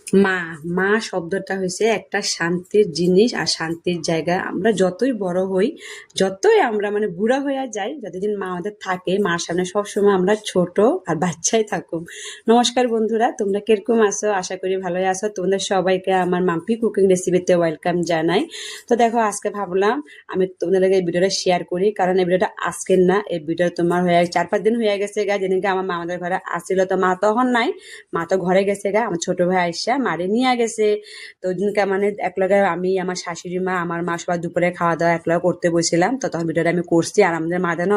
মা মা শব্দটা হয়েছে একটা শান্তির জিনিস আর শান্তির জায়গা। আমরা যতই বড় হই, যতই আমরা মানে বুড়া হয়ে যাই, যতদিন মা আমাদের থাকে মার সামনে সবসময় আমরা ছোট আর বাচ্চাই থাকুক। নমস্কার বন্ধুরা, তোমরা কিরকম আছো? আশা করি ভালোই আছো। তোমাদের সবাইকে আমার মাম্পি কুকিং রেসিপিতে ওয়েলকাম জানাই। তো দেখো, আজকে ভাবলাম আমি তোমাদের এই ভিডিওটা শেয়ার করি, কারণ এই ভিডিওটা আজকের না, এই ভিডিও তোমার হয়ে 4-5 দিন হয়ে গেছে গা যেদিনকে আমার মা আমাদের ঘরে আসছিল। তো মা তখন নাই, মা তো ঘরে গেছে গা, আমার ছোট ভাই আইসা মারে নিয়ে গেছে। তো ওইদিনকে মানে একলগে আমি, আমার শাশুড়ি মা, আমার মা সবাই দুপুরে খাওয়া দাওয়া একলগে করতে বসছিলাম। তো তখন ভিডিওটা আমি করছি, আর আমাদের মা যেন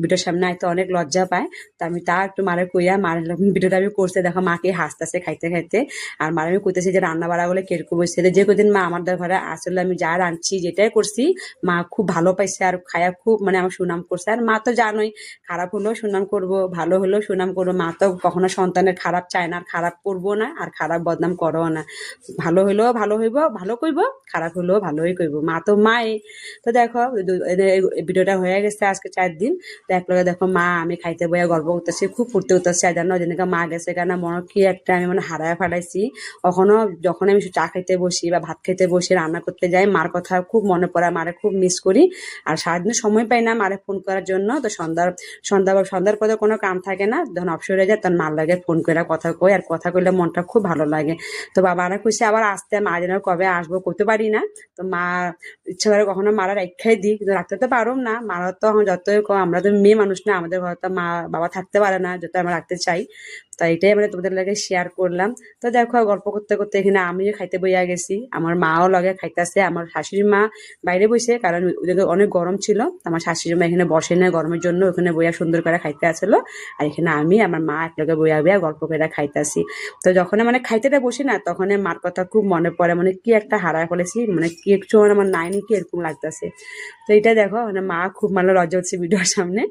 ভিডিওর সামনে আইতে অনেক লজ্জা পায়। তো আমি তা একটু মারে কইয়া মার ভিডিওটা আমি করছি। দেখো মাকে হাসতেছে খাইতে খাইতে, আর মার আমি কইতেছি যে রান্না বাড়া বলে কিরকম হয়েছিল। যে কদিন মা আমাদের ঘরে আসলে আমি যা রাঁধছি যেটাই করছি, মা খুব ভালো পাইছে আর খায়া খুব মানে আমার সুনাম করছে। আর মা তো জানোই, খারাপ হলেও সুনাম করব, ভালো হলেও সুনাম করবো। মা তো কখনো সন্তানের খারাপ চায় না, আর খারাপ করবো না, আর খারাপ বদনাম করো না। ভালো হইলেও ভালো হইব, ভালো কইব, খারাপ হলেও ভালোই কইব। মা তো মাই। তো দেখো ভিডিওটা হয়ে গেছে আজকে 4 দিন। তো একলগে দেখো মা আমি খাইতে বইয়া গল্প করতেছি, খুব ফুর্তি উঠতেছে। আর জানো যেদিনকে মা গেছে কেন মনে কি একটা আমি মানে হারায় ফেলাইছি। কখনো যখন আমি চা খাইতে বসি বা ভাত খেতে বসি, রান্না করতে যাই, মার কথা খুব মনে পড়ে, মারে খুব মিস করি। আর সারাদিন সময় পাই না মারে ফোন করার জন্য। তো সন্ধ্যার পরে কোনো কাম থাকে না, যখন অবসর হয়ে যায় তখন মার লাগে ফোন করে কথা কই, আর কথা কইলে মনটা খুব ভালো লাগে। তো বাবারা কইছে আবার আসতে, মা যেন কবে আসবো করতে পারি না। তো মা ইচ্ছা করে কখনো মারা রেখাই দিই, কিন্তু রাখতে তো পারুম না। মারা তো যতই আমরা তো মেয়ে মানুষ না, আমাদের ঘরে তো মা বাবা থাকতে পারে না, যত আমরা রাখতে চাই। তো এটাই মানে তোমাদের লাগে শেয়ার করলাম। তো দেখো গল্প করতে করতে এখানে আমিও খাইতে বইয়া গেছি, আমার মাও লগে খাইতেছে। আমার শাশুড়ি মা বাইরে বসে, কারণ ওদিকে অনেক গরম ছিল। আমার শাশুড়ি মা এখানে বসে না গরমের জন্য, ওখানে বইয়া সুন্দর করে খাইতে আসলো। আর এখানে আমি আমার মা একলগে বইয়া বইয়া গল্প করে খাইতেছি। তো যখন মানে খাইতেটা বসি না, তখন মার কথা খুব মনে পড়ে, মানে কি একটা হারায় ফেলেছি, মানে কি একটু মানে আমার নাই নাকি এরকম লাগতেছে। তো এটা দেখো মানে মা খুব মানে লজ্জা হচ্ছে ভিডিওর সামনে।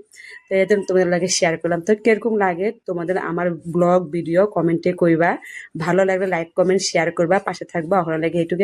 তো এটা তোমাদের লাগে শেয়ার করলাম। তো কিরকম লাগে তোমাদের আমার ব্লগ ভিডিও কমেন্টে কইবা। ভালো লাগলে লাইক কমেন্ট শেয়ার করবা, পাশে থাকবা। ভালো লাগে এটুকু।